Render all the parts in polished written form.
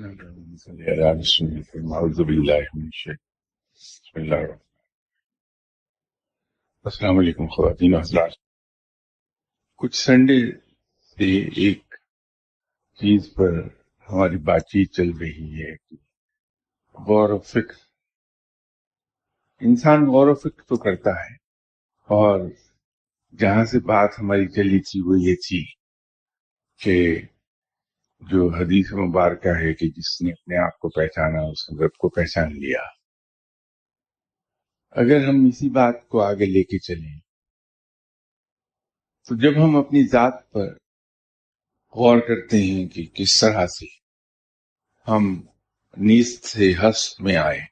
اللهم صل على رسول الله. اعوذ باللہ من الشیطان. بسم اللہ الرحمن. السلام علیکم خواتین و حضرات. کچھ سنڈے سے ایک چیز پر ہماری بات چیت چل رہی ہے کہ غور و فکر. انسان غور و فکر تو کرتا ہے، اور جہاں سے بات ہماری چلی تھی وہ یہ تھی کہ جو حدیث مبارکہ ہے کہ جس نے اپنے آپ کو پہچانا اس نے رب کو پہچان لیا. اگر ہم اسی بات کو آگے لے کے چلیں تو جب ہم اپنی ذات پر غور کرتے ہیں کہ کس طرح سے ہم نیست سے ہست میں آئے،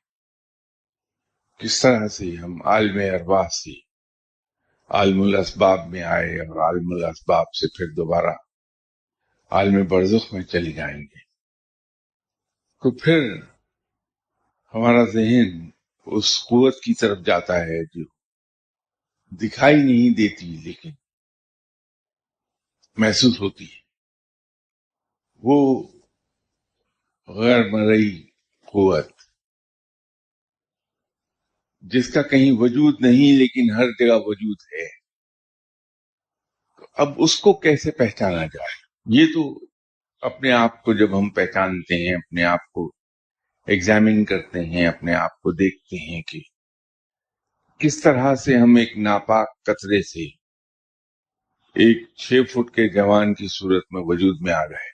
کس طرح سے ہم عالم ارواح سے عالم الاسباب میں آئے اور عالم الاسباب سے پھر دوبارہ عالم برزخ میں چلے جائیں گے، تو پھر ہمارا ذہن اس قوت کی طرف جاتا ہے جو دکھائی نہیں دیتی لیکن محسوس ہوتی ہے. وہ غیر مرئی قوت جس کا کہیں وجود نہیں لیکن ہر جگہ وجود ہے. اب اس کو کیسے پہچانا جائے؟ یہ تو اپنے آپ کو جب ہم پہچانتے ہیں، اپنے آپ کو ایگزامن کرتے ہیں، اپنے آپ کو دیکھتے ہیں کہ کس طرح سے ہم ایک ناپاک قطرے سے ایک 6 فٹ کے جوان کی صورت میں وجود میں آ گئے،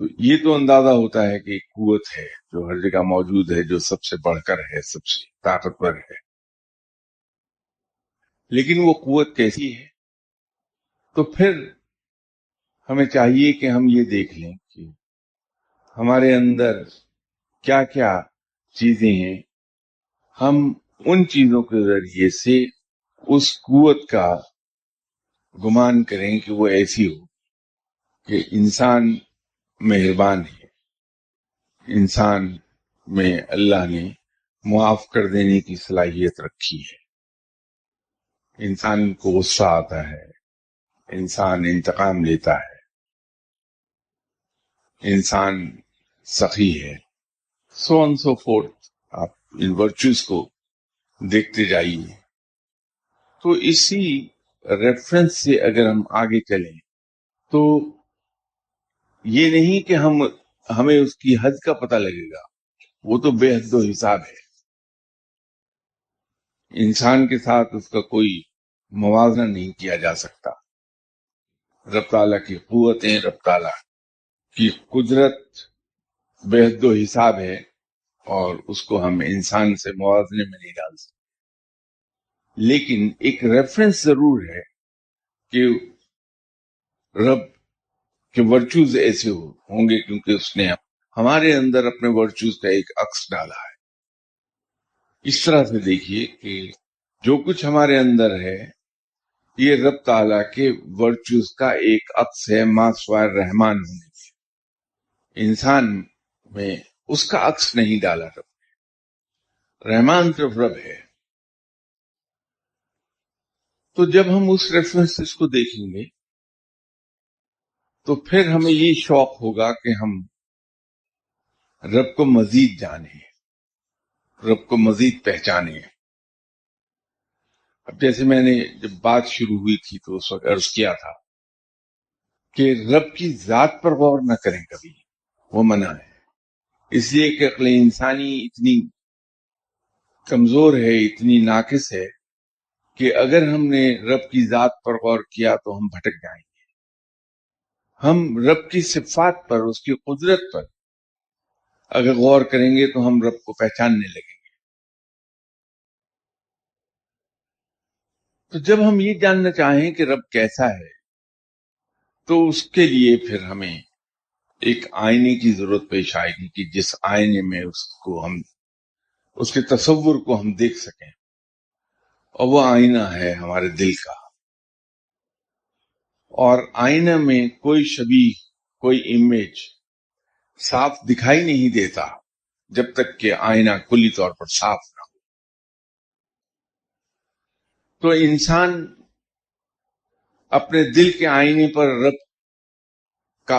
تو یہ تو اندازہ ہوتا ہے کہ ایک قوت ہے جو ہر جگہ موجود ہے، جو سب سے بڑھ کر ہے، سب سے طاقتور ہے. لیکن وہ قوت کیسی ہے؟ تو پھر ہمیں چاہیے کہ ہم یہ دیکھ لیں کہ ہمارے اندر کیا کیا چیزیں ہیں. ہم ان چیزوں کے ذریعے سے اس قوت کا گمان کریں کہ وہ ایسی ہو کہ انسان مہربان ہے، انسان میں اللہ نے معاف کر دینے کی صلاحیت رکھی ہے، انسان کو غصہ آتا ہے، انسان انتقام لیتا ہے، انسان سخی ہے، سو آن سو فورتھ. آپ ان ورچوز کو دیکھتے جائیے. تو اسی ریفرنس سے اگر ہم آگے چلیں تو یہ نہیں کہ ہمیں اس کی حد کا پتہ لگے گا، وہ تو بے حد و حساب ہے. انسان کے ساتھ اس کا کوئی موازنہ نہیں کیا جا سکتا. رب تعالیٰ کی قوتیں، رب تعالیٰ کی قدرت بے حد و حساب ہے، اور اس کو ہم انسان سے موازنے میں نہیں ڈال سکتے. لیکن ایک ریفرنس ضرور ہے کہ رب کے ورچوز ایسے ہوں گے کیونکہ اس نے ہمارے اندر اپنے ورچوز کا ایک عکس ڈالا ہے. اس طرح سے دیکھیے کہ جو کچھ ہمارے اندر ہے یہ رب تعالیٰ کے ورچوز کا ایک عکس ہے، ما سوائے رحمان ہونے سے. انسان میں اس کا عکس نہیں ڈالا رب. رحمان صرف رب ہے. تو جب ہم اس ریفرنس کو دیکھیں گے تو پھر ہمیں یہ شوق ہوگا کہ ہم رب کو مزید جانیں، رب کو مزید پہچانیں. اب جیسے میں نے جب بات شروع ہوئی تھی تو اس وقت عرض کیا تھا کہ رب کی ذات پر غور نہ کریں کبھی، وہ منع ہے. اس لیے کہ عقل انسانی اتنی کمزور ہے، اتنی ناقص ہے کہ اگر ہم نے رب کی ذات پر غور کیا تو ہم بھٹک جائیں گے. ہم رب کی صفات پر، اس کی قدرت پر اگر غور کریں گے تو ہم رب کو پہچاننے لگیں گے. تو جب ہم یہ جاننا چاہیں کہ رب کیسا ہے تو اس کے لیے پھر ہمیں ایک آئینے کی ضرورت پیش آئے گی کہ جس آئینے میں اس کے تصور کو ہم دیکھ سکیں، اور وہ آئینہ ہے ہمارے دل کا. اور آئینہ میں کوئی شبیہ، کوئی امیج صاف دکھائی نہیں دیتا جب تک کہ آئینہ کلی طور پر صاف نہ ہو. تو انسان اپنے دل کے آئینے پر رب کا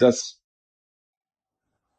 10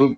تو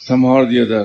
somehow or the other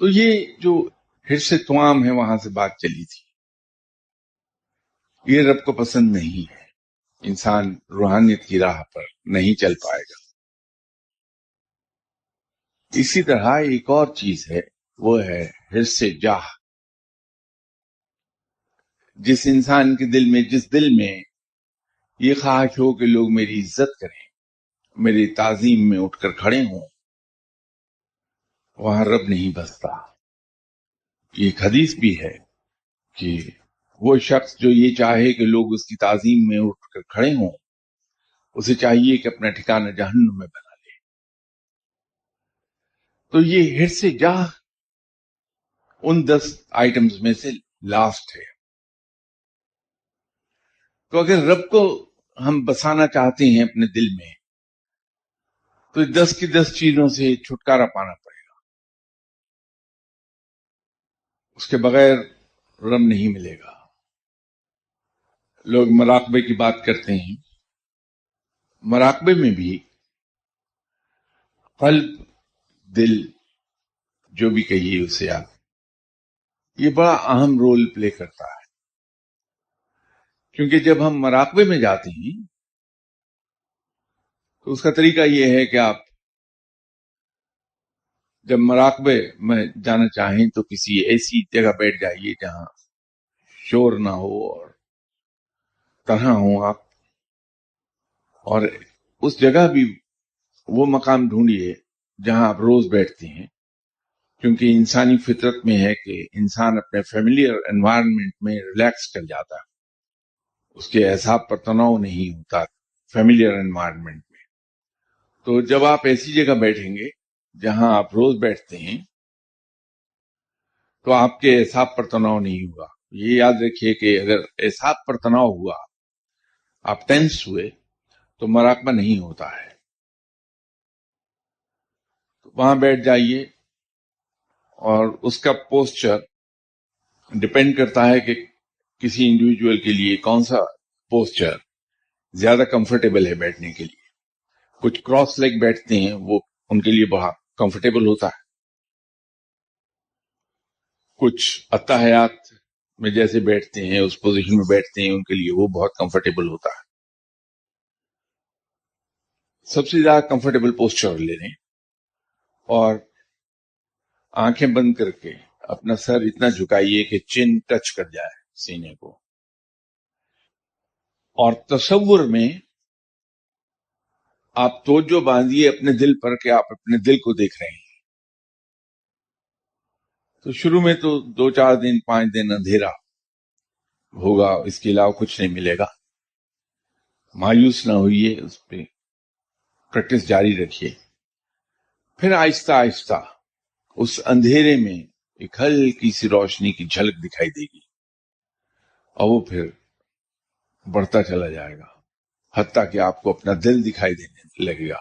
تو یہ جو حرص توام ہے وہاں سے بات چلی تھی، یہ رب کو پسند نہیں ہے، انسان روحانیت کی راہ پر نہیں چل پائے گا۔ اسی طرح ایک اور چیز ہے، وہ ہے حرص جاہ۔ جس انسان کے دل میں یہ خواہش ہو کہ لوگ میری عزت کریں، میری تعظیم میں اٹھ کر کھڑے ہوں، وہاں رب نہیں بستا۔ ایک حدیث بھی ہے کہ وہ شخص جو یہ چاہے کہ لوگ اس کی تعظیم میں اٹھ کر کھڑے ہوں، اسے چاہیے کہ اپنا ٹھکانہ جہنم میں بنا لے۔ تو یہ حرص جاہ ان 10 آئٹمز میں سے لاسٹ ہے۔ تو اگر رب کو ہم بسانا چاہتے ہیں اپنے دل میں، تو 10 کی 10 چیزوں سے چھٹکارا پانا پڑے گا، اس کے بغیر رب نہیں ملے گا۔ لوگ مراقبے کی بات کرتے ہیں، مراقبے میں بھی قلب، دل، جو بھی کہیے اسے آپ، یہ بڑا اہم رول پلے کرتا ہے۔ کیونکہ جب ہم مراقبے میں جاتے ہیں تو اس کا طریقہ یہ ہے کہ آپ جب مراقبے میں جانا چاہیں تو کسی ایسی جگہ بیٹھ جائیے جہاں شور نہ ہو اور تنہا ہوں آپ، اور اس جگہ بھی وہ مقام ڈھونڈیے جہاں آپ روز بیٹھتے ہیں، کیونکہ انسانی فطرت میں ہے کہ انسان اپنے فیملیئر انوائرمنٹ میں ریلیکس کر جاتا ہے، اس کے اعصاب پر تناؤ نہیں ہوتا فیملیئر انوائرمنٹ میں۔ تو جب آپ ایسی جگہ بیٹھیں گے جہاں آپ روز بیٹھتے ہیں تو آپ کے اعصاب پر تناؤ نہیں ہوگا۔ یہ یاد رکھیے کہ اگر اعصاب پر تناؤ ہوا، آپ ٹینس ہوئے، تو مراقبہ نہیں ہوتا ہے۔ تو وہاں بیٹھ جائیے، اور اس کا پوسچر ڈپینڈ کرتا ہے کہ کسی انڈیویجول کے لیے کون سا پوسچر زیادہ کمفرٹیبل ہے بیٹھنے کے لیے۔ کچھ کراس لیگ بیٹھتے ہیں، وہ ان کے لیے بہت کمفرٹیبل ہوتا ہے۔ کچھ اتحیات میں جیسے بیٹھتے ہیں، اس پوزیشن میں بیٹھتے ہیں، ان کے لیے وہ بہت کمفرٹیبل ہوتا ہے۔ سب سے زیادہ کمفرٹیبل پوسچر لے لیں اور آنکھیں بند کر کے اپنا سر اتنا جھکائیے کہ چن ٹچ کر جائے سینے کو، اور تصور میں آپ توجہ باندھیے اپنے دل پر کہ آپ اپنے دل کو دیکھ رہے ہیں۔ تو شروع میں تو 2-4 دن 5 دن اندھیرا ہوگا، اس کے علاوہ کچھ نہیں ملے گا۔ مایوس نہ ہوئیے، اس پہ پریکٹس جاری رکھیے۔ پھر آہستہ آہستہ اس اندھیرے میں ایک ہلکی سی روشنی کی جھلک دکھائی دے گی، اور وہ پھر بڑھتا چلا جائے گا حتیٰ کہ آپ کو اپنا دل دکھائی دینے لگے گا۔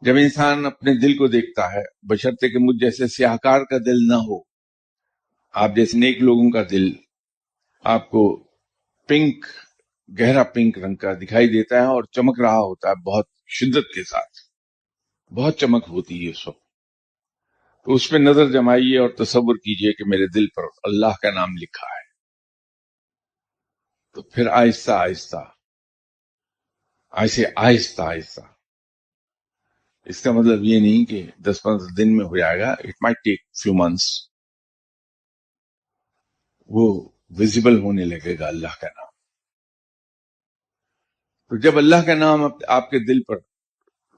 جب انسان اپنے دل کو دیکھتا ہے، بشرطے کہ مجھ جیسے سیاہکار کا دل نہ ہو، آپ جیسے نیک لوگوں کا دل آپ کو پنک، گہرا پنک رنگ کا دکھائی دیتا ہے اور چمک رہا ہوتا ہے بہت شدت کے ساتھ، بہت چمک ہوتی ہے اس وقت۔ تو اس پہ نظر جمائیے اور تصور کیجئے کہ میرے دل پر اللہ کا نام لکھا ہے۔ تو پھر آہستہ آہستہ آہستہ اس کا مطلب یہ نہیں کہ 10-15 دن میں ہو جائے گا، it might take few months, وہ ویزیبل ہونے لگے گا اللہ کا نام۔ تو جب اللہ کا نام آپ کے دل پر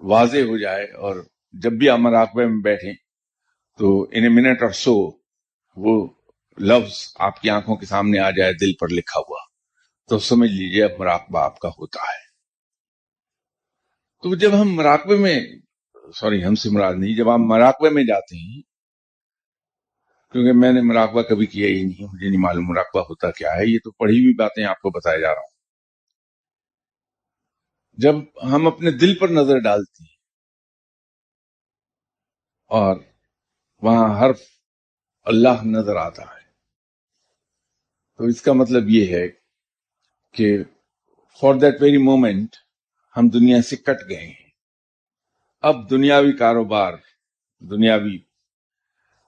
واضح ہو جائے، اور جب بھی آپ مراقبے میں بیٹھیں تو ان اے منٹ اور سو وہ لفظ آپ کی آنکھوں کے سامنے آ جائے دل پر لکھا ہوا، تو سمجھ لیجئے اب مراقبہ آپ کا ہوتا ہے۔ تو جب ہم مراقبے میں ہم سے مراد نہیں، جب آپ مراقبے میں جاتے ہیں، کیونکہ میں نے مراقبہ کبھی کیا ہی نہیں، مجھے نہیں معلوم مراقبہ ہوتا کیا ہے، یہ تو پڑھی ہوئی باتیں آپ کو بتایا جا رہا ہوں۔ جب ہم اپنے دل پر نظر ڈالتے ہیں اور وہاں حرف اللہ نظر آتا ہے، تو اس کا مطلب یہ ہے کہ فار دیٹ ویری مومنٹ ہم دنیا سے کٹ گئے ہیں۔ اب دنیاوی کاروبار، دنیاوی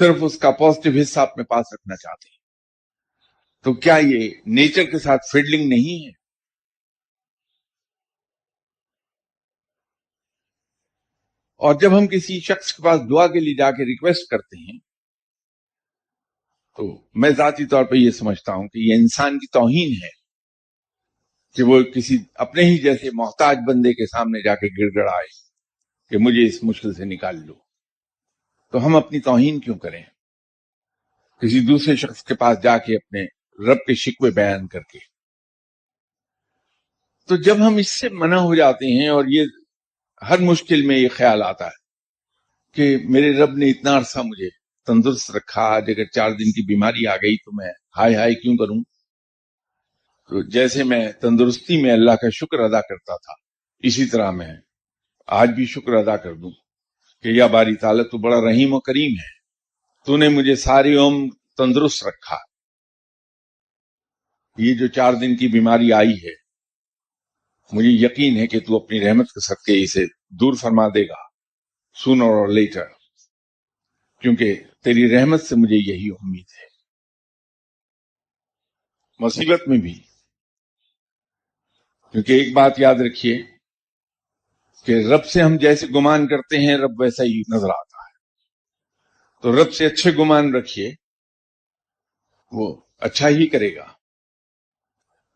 صرف اس کا پازیٹو حصہ اپنے پاس رکھنا چاہتے ہیں. تو کیا یہ نیچر کے ساتھ فیڈلنگ نہیں ہے؟ اور جب ہم کسی شخص کے پاس دعا کے لیے جا کے ریکویسٹ کرتے ہیں تو میں ذاتی طور پہ یہ سمجھتا ہوں کہ یہ انسان کی توہین ہے کہ وہ کسی اپنے ہی جیسے محتاج بندے کے سامنے جا کے گڑ گڑائے کہ مجھے اس مشکل سے نکال لو. تو ہم اپنی توہین کیوں کریں کسی دوسرے شخص کے پاس جا کے اپنے رب کے شکوے بیان کر کے؟ تو جب ہم اس سے منع ہو جاتے ہیں اور یہ ہر مشکل میں یہ خیال آتا ہے کہ میرے رب نے اتنا عرصہ مجھے تندرست رکھا، آج اگر 4 دن کی بیماری آ گئی تو میں ہائے ہائے کیوں کروں؟ تو جیسے میں تندرستی میں اللہ کا شکر ادا کرتا تھا اسی طرح میں آج بھی شکر ادا کر دوں کہ یا باری تعالیٰ تو بڑا رحیم و کریم ہے، تو نے مجھے ساری عمر تندرست رکھا. یہ جو 4 دن کی بیماری آئی ہے مجھے یقین ہے کہ تو اپنی رحمت کے صدقے اسے دور فرما دے گا sooner or later، کیونکہ تیری رحمت سے مجھے یہی امید ہے. مصیبت میں بھی، کیونکہ ایک بات یاد رکھیے کہ رب سے ہم جیسے گمان کرتے ہیں رب ویسا ہی نظر آتا ہے. تو رب سے اچھے گمان رکھیے، وہ اچھا ہی کرے گا.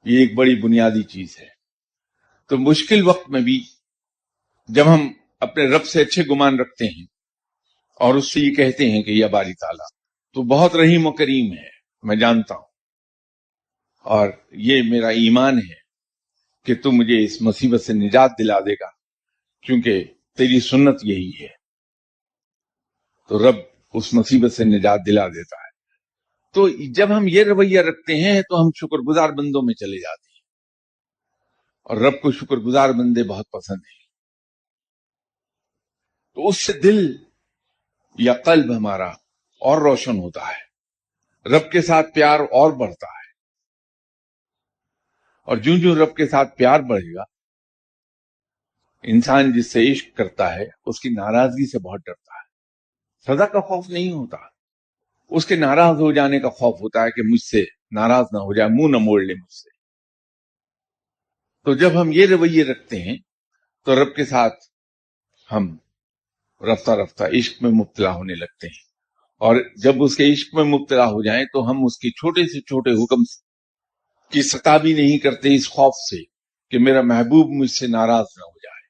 یہ ایک بڑی بنیادی چیز ہے. تو مشکل وقت میں بھی جب ہم اپنے رب سے اچھے گمان رکھتے ہیں اور اس سے یہ کہتے ہیں کہ یا باری تعالیٰ تو بہت رحیم و کریم ہے، میں جانتا ہوں اور یہ میرا ایمان ہے کہ تو مجھے اس مصیبت سے نجات دلا دے گا کیونکہ تیری سنت یہی ہے. تو رب اس مصیبت سے نجات دلا دیتا ہے. تو جب ہم یہ رویہ رکھتے ہیں تو ہم شکر گزار بندوں میں چلے جاتے ہیں اور رب کو شکر گزار بندے بہت پسند ہیں. تو اس سے دل یا قلب ہمارا اور روشن ہوتا ہے، رب کے ساتھ پیار اور بڑھتا ہے. اور جوں جوں رب کے ساتھ پیار بڑھے گا، انسان جس سے عشق کرتا ہے اس کی ناراضگی سے بہت ڈرتا ہے. سزا کا خوف نہیں ہوتا، اس کے ناراض ہو جانے کا خوف ہوتا ہے کہ مجھ سے ناراض نہ ہو جائے، منہ نہ موڑ لے مجھ سے. تو جب ہم یہ رویے رکھتے ہیں تو رب کے ساتھ ہم رفتہ رفتہ عشق میں مبتلا ہونے لگتے ہیں، اور جب اس کے عشق میں مبتلا ہو جائیں تو ہم اس کے چھوٹے سے چھوٹے حکم کی ستابی نہیں کرتے اس خوف سے کہ میرا محبوب مجھ سے ناراض نہ ہو جائے.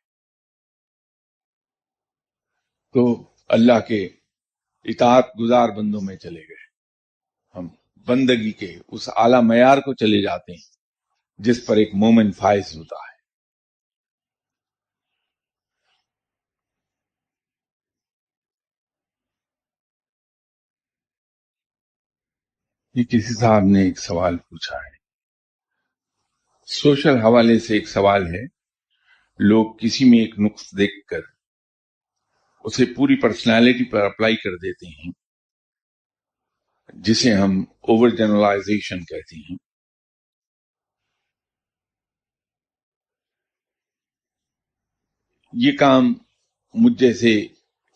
تو اللہ کے اطاعت گزار بندوں میں چلے گئے، ہم بندگی کے اس اعلیٰ معیار کو چلے جاتے ہیں جس پر ایک مومن فائز ہوتا ہے. یہ کسی صاحب نے ایک سوال پوچھا ہے، سوشل حوالے سے ایک سوال ہے. لوگ کسی میں ایک نقص دیکھ کر اسے پوری پرسنالٹی پر اپلائی کر دیتے ہیں جسے ہم اوور جنرلائزیشن کہتے ہیں. یہ کام مجھ جیسے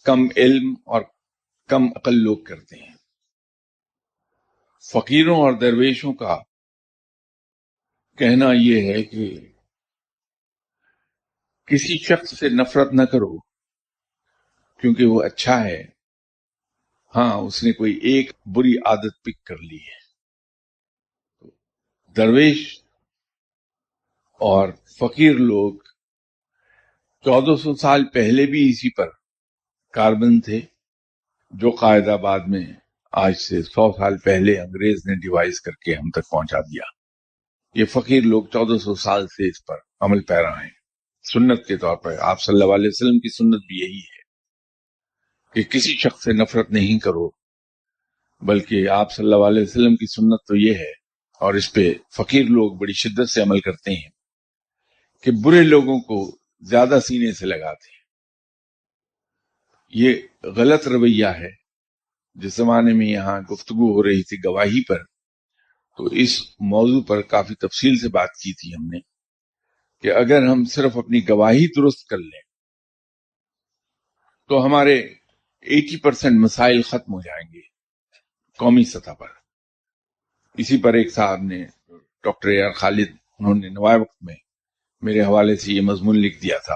کم علم اور کم عقل لوگ کرتے ہیں. فقیروں اور درویشوں کا کہنا یہ ہے کہ کسی شخص سے نفرت نہ کرو کیونکہ وہ اچھا ہے، ہاں اس نے کوئی ایک بری عادت پک کر لی ہے. درویش اور فقیر لوگ 1400 سال پہلے بھی اسی پر کاربن تھے، جو قاعدہ بعد میں آج سے 100 سال پہلے انگریز نے ڈیوائز کر کے ہم تک پہنچا دیا. یہ فقیر لوگ 1400 سال سے اس پر عمل پیرا ہیں. سنت کے طور پر آپ صلی اللہ علیہ وسلم کی سنت بھی یہی ہے کہ کسی شخص سے نفرت نہیں کرو، بلکہ آپ صلی اللہ علیہ وسلم کی سنت تو یہ ہے، اور اس پہ فقیر لوگ بڑی شدت سے عمل کرتے ہیں کہ برے لوگوں کو زیادہ سینے سے لگاتے ہیں. یہ غلط رویہ ہے. جس زمانے میں یہاں گفتگو ہو رہی تھی گواہی پر، تو اس موضوع پر کافی تفصیل سے بات کی تھی ہم نے کہ اگر ہم صرف اپنی گواہی درست کر لیں تو ہمارے 80% مسائل ختم ہو جائیں گے. قومی سطح پر. اسی پر ایک صاحب نے, ڈاکٹر اے آر خالد, انہوں نے نوائے وقت میں میرے حوالے سے یہ مضمون لکھ دیا تھا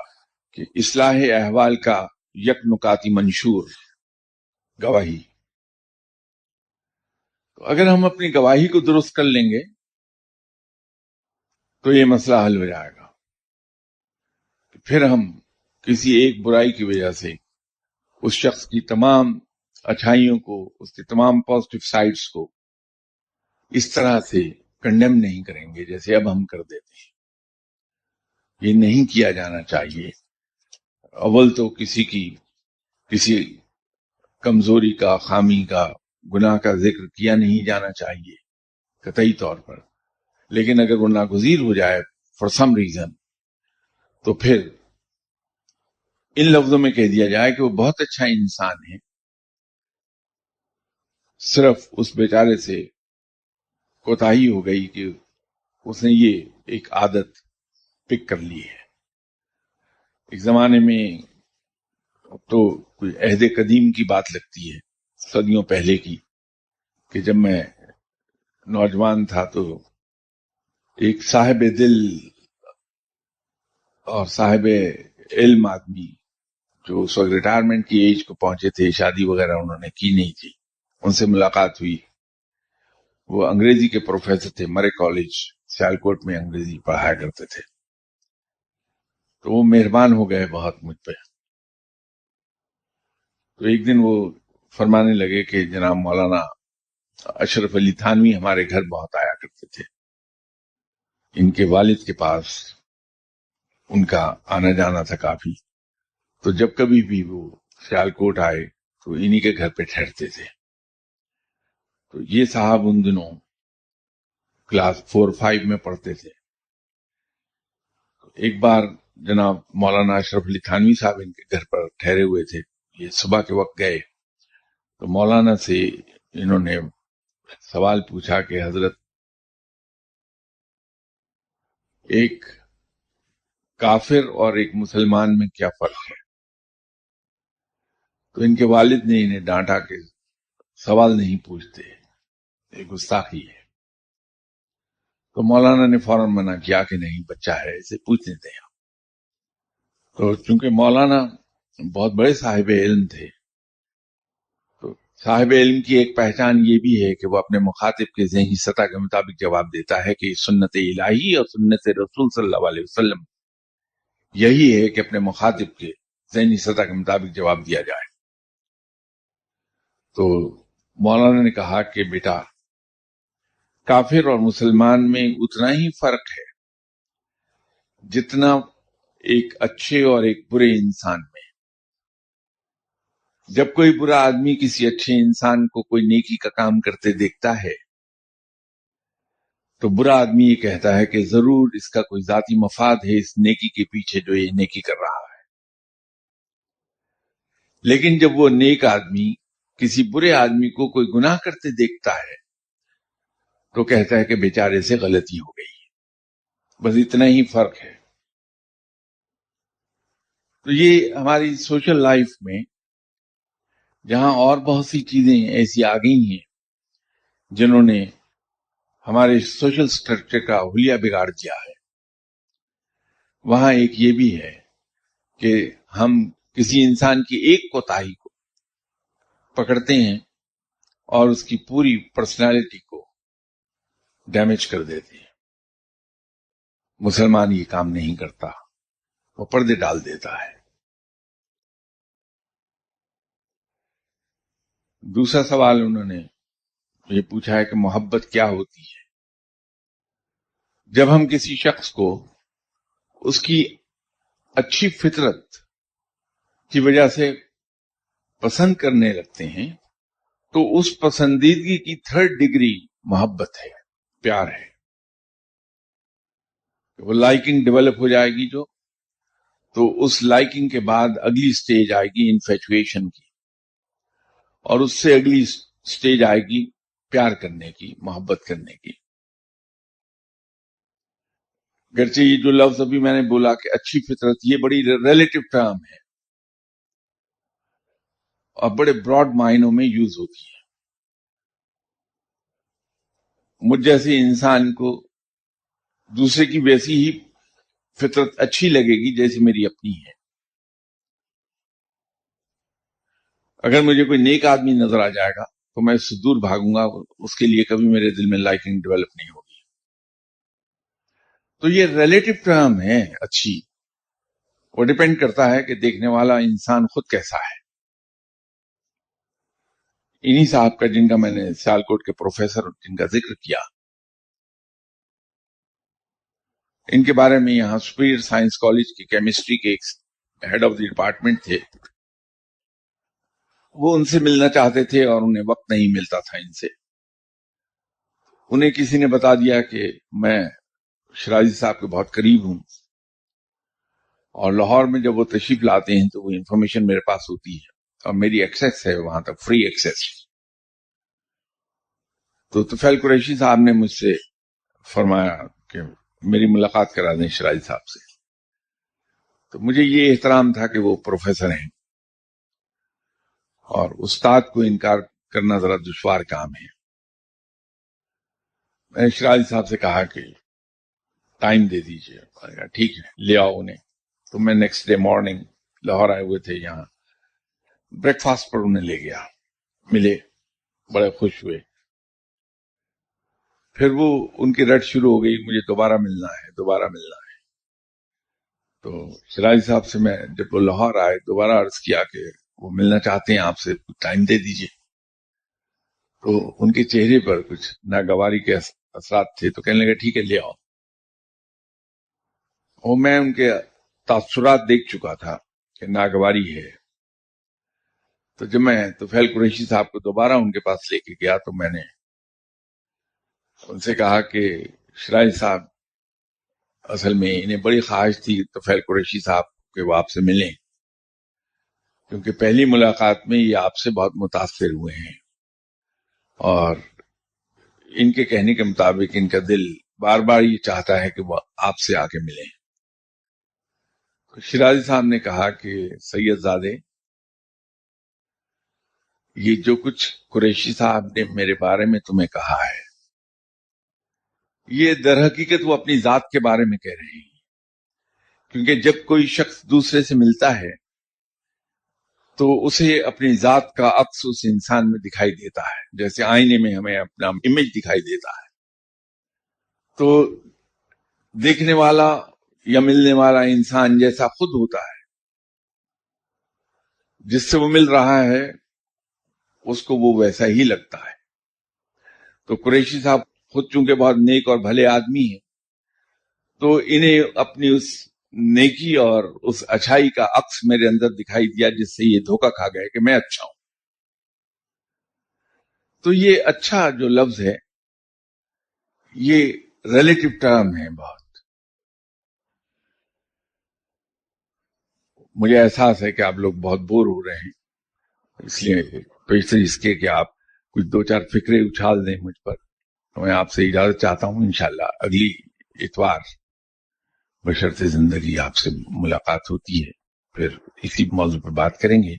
کہ اصلاح احوال کا یک نکاتی منشور گواہی. تو اگر ہم اپنی گواہی کو درست کر لیں گے تو یہ مسئلہ حل ہو جائے گا. پھر ہم کسی ایک برائی کی وجہ سے اس شخص کی تمام اچھائیوں کو, اس کے تمام پازیٹیو سائڈز کو اس طرح سے کنڈیم نہیں کریں گے جیسے اب ہم کر دیتے ہیں. یہ نہیں کیا جانا چاہیے. اول تو کسی کمزوری کا, خامی کا, گناہ کا ذکر کیا نہیں جانا چاہیے قطعی طور پر. لیکن اگر وہ ناگزیر ہو جائے فار سم ریزن تو پھر ان لفظوں میں کہہ دیا جائے کہ وہ بہت اچھا انسان ہے, صرف اس بیچارے سے کوتاہی ہو گئی کہ اس نے یہ ایک عادت پک کر لی ہے. ایک زمانے میں تو کوئی عہد قدیم کی بات لگتی ہے, صدیوں پہلے کی, کہ جب میں نوجوان تھا تو ایک صاحب دل اور صاحب علم آدمی جو اس وقت ریٹائرمنٹ کی ایج کو پہنچے تھے, شادی وغیرہ انہوں نے کی نہیں تھی, ان سے ملاقات ہوئی. وہ انگریزی کے پروفیسر تھے, مرے کالج سیالکوٹ میں انگریزی پڑھایا کرتے تھے. تو وہ مہربان ہو گئے بہت مجھ پہ. تو ایک دن وہ فرمانے لگے کہ جناب مولانا اشرف علی تھانوی ہمارے گھر بہت آیا کرتے تھے, ان کے والد کے پاس ان کا آنا جانا تھا کافی. تو جب کبھی بھی وہ سیالکوٹ آئے تو انہی کے گھر پہ ٹھہرتے تھے. تو یہ صاحب ان دنوں کلاس 4-5 میں پڑھتے تھے. ایک بار جناب مولانا اشرف علی تھانوی صاحب ان کے گھر پر ٹھہرے ہوئے تھے, یہ صبح کے وقت گئے تو مولانا سے انہوں نے سوال پوچھا کہ حضرت ایک کافر اور ایک مسلمان میں کیا فرق ہے؟ تو ان کے والد نے انہیں ڈانٹا کہ سوال نہیں پوچھتے, یہ گستاخی ہے. تو مولانا نے فوراً منع کیا کہ نہیں, بچہ ہے, اسے پوچھ لیتے ہیں. تو چونکہ مولانا بہت بڑے صاحب علم تھے, تو صاحب علم کی ایک پہچان یہ بھی ہے کہ وہ اپنے مخاطب کے ذہنی سطح کے مطابق جواب دیتا ہے کہ سنت الہی اور سنت رسول صلی اللہ علیہ وسلم یہی ہے کہ اپنے مخاطب کے ذہنی سطح کے مطابق جواب دیا جائے. تو مولانا نے کہا کہ بیٹا, کافر اور مسلمان میں اتنا ہی فرق ہے جتنا ایک اچھے اور ایک برے انسان میں. جب کوئی برا آدمی کسی اچھے انسان کو کوئی نیکی کا کام کرتے دیکھتا ہے تو برا آدمی یہ کہتا ہے کہ ضرور اس کا کوئی ذاتی مفاد ہے اس نیکی کے پیچھے جو یہ نیکی کر رہا ہے. لیکن جب وہ نیک آدمی کسی برے آدمی کو کوئی گناہ کرتے دیکھتا ہے تو کہتا ہے کہ بیچارے سے غلطی ہو گئی. بس اتنا ہی فرق ہے. تو یہ ہماری سوشل لائف میں جہاں اور بہت سی چیزیں ایسی آ گئی ہیں جنہوں نے ہمارے سوشل سٹرکچر کا حلیہ بگاڑ دیا ہے, وہاں ایک یہ بھی ہے کہ ہم کسی انسان کی ایک کوتاہی کو پکڑتے ہیں اور اس کی پوری پرسنالٹی کو ڈیمیج کر دیتے ہیں. مسلمان یہ کام نہیں کرتا, وہ پردے ڈال دیتا ہے. دوسرا سوال انہوں نے یہ پوچھا ہے کہ محبت کیا ہوتی ہے. جب ہم کسی شخص کو اس کی اچھی فطرت کی وجہ سے پسند کرنے لگتے ہیں تو اس پسندیدگی کی 3rd ڈگری محبت ہے, پیار ہے. وہ لائکنگ ڈیولپ ہو جائے گی جو, تو اس لائکنگ کے بعد اگلی سٹیج آئے گی انفیچویشن کی, اور اس سے اگلی سٹیج آئے گی پیار کرنے کی, محبت کرنے کی. گرچہ یہ جو لفظ ابھی میں نے بولا کہ اچھی فطرت, یہ بڑی ریلیٹو ٹرم ہے اور بڑے براڈ معنوں میں یوز ہوتی ہے. مجھ جیسے انسان کو دوسرے کی ویسی ہی فطرت اچھی لگے گی جیسی میری اپنی ہے. اگر مجھے کوئی نیک آدمی نظر آ جائے گا تو میں اس سے دور بھاگوں گا، اس کے لیے کبھی میرے دل میں لائکنگ ڈیولپ نہیں ہوگی. تو یہ ریلیٹو ٹرم ہے اچھی، وہ ڈیپینڈ کرتا ہے کہ دیکھنے والا انسان خود کیسا ہے. انہی صاحب کا، جن کا میں نے سیالکوٹ کے پروفیسر جن کا ذکر کیا، ان کے بارے میں یہاں سپیریئر سائنس کالج کی کیمسٹری کے ایک ہیڈ آف دی ڈپارٹمنٹ تھے، وہ ان سے ملنا چاہتے تھے اور انہیں وقت نہیں ملتا تھا ان سے. انہیں کسی نے بتا دیا کہ میں شرازی صاحب کے بہت قریب ہوں، اور لاہور میں جب وہ تشریف لاتے ہیں تو وہ انفارمیشن میرے پاس ہوتی ہے اور میری ایکسیس ہے وہاں تک، فری ایکسیس. تو طفیل قریشی صاحب نے مجھ سے فرمایا کہ میری ملاقات کرا دیں شرازی صاحب سے. تو مجھے یہ احترام تھا کہ وہ پروفیسر ہیں اور استاد کو انکار کرنا ذرا دشوار کام ہے. میں نے شرازی صاحب سے کہا کہ ٹائم دے دیجیے. ٹھیک ہے، لے آؤ انہیں. تو میں نیکسٹ ڈے مارننگ، لاہور آئے ہوئے تھے یہاں، بریک فاسٹ پر انہیں لے گیا، ملے، بڑے خوش ہوئے. پھر وہ ان کی رٹ شروع ہو گئی، مجھے دوبارہ ملنا ہے، دوبارہ ملنا ہے. تو شرازی صاحف سے میں جب وہ لاہور آئے دوبارہ عرض کیا کہ وہ ملنا چاہتے ہیں آپ سے، ٹائم دے دیجیے. تو ان کے چہرے پر کچھ ناگواری کے اثرات تھے، تو کہنے لگے ٹھیک ہے لے آؤ. اور میں ان کے تاثرات دیکھ چکا تھا کہ ناگواری ہے. تو جب میں طفیل قریشی صاحب کو دوبارہ ان کے پاس لے کے گیا تو میں نے ان سے کہا کہ شرازی صاحب، اصل میں انہیں بڑی خواہش تھی طفیل قریشی صاحب کہ وہ آپ سے ملیں، کیونکہ پہلی ملاقات میں یہ آپ سے بہت متاثر ہوئے ہیں اور ان کے کہنے کے مطابق ان کا دل بار بار یہ چاہتا ہے کہ وہ آپ سے آ کے ملیں. شرازی صاحب نے کہا کہ سید زادے، یہ جو کچھ قریشی صاحب نے میرے بارے میں تمہیں کہا ہے، یہ در حقیقت وہ اپنی ذات کے بارے میں کہہ رہے ہیں. کیونکہ جب کوئی شخص دوسرے سے ملتا ہے تو اسے اپنی ذات کا عکس اس انسان میں دکھائی دیتا ہے، جیسے آئینے میں ہمیں اپنا امیج دکھائی دیتا ہے. تو دیکھنے والا یا ملنے والا انسان جیسا خود ہوتا ہے، جس سے وہ مل رہا ہے اس کو وہ ویسا ہی لگتا ہے. تو قریشی صاحب خود چونکہ بہت نیک اور بھلے آدمی ہیں، تو انہیں اپنی اس نیکی اور اس اچھائی کا عکس میرے اندر دکھائی دیا، جس سے یہ دھوکہ کھا گئے کہ میں اچھا ہوں. تو یہ اچھا جو لفظ ہے یہ ریلیٹو ٹرم ہے. بہت مجھے احساس ہے کہ آپ لوگ بہت بور ہو رہے ہیں، اس لیے پیشتر اس کے کہ آپ کچھ دو چار فکرے اچھال دیں مجھ پر. تو میں آپ سے اجازت چاہتا ہوں، انشاءاللہ اگلی اتوار بشرط زندگی آپ سے ملاقات ہوتی ہے، پھر اسی موضوع پر بات کریں گے.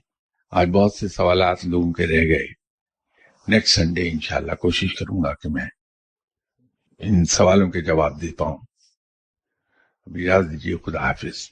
آج بہت سے سوالات لوگوں کے رہ گئے. نیکسٹ سنڈے انشاءاللہ کوشش کروں گا کہ میں ان سوالوں کے جواب دے پاؤں. اجازت دیجیے، خدا حافظ.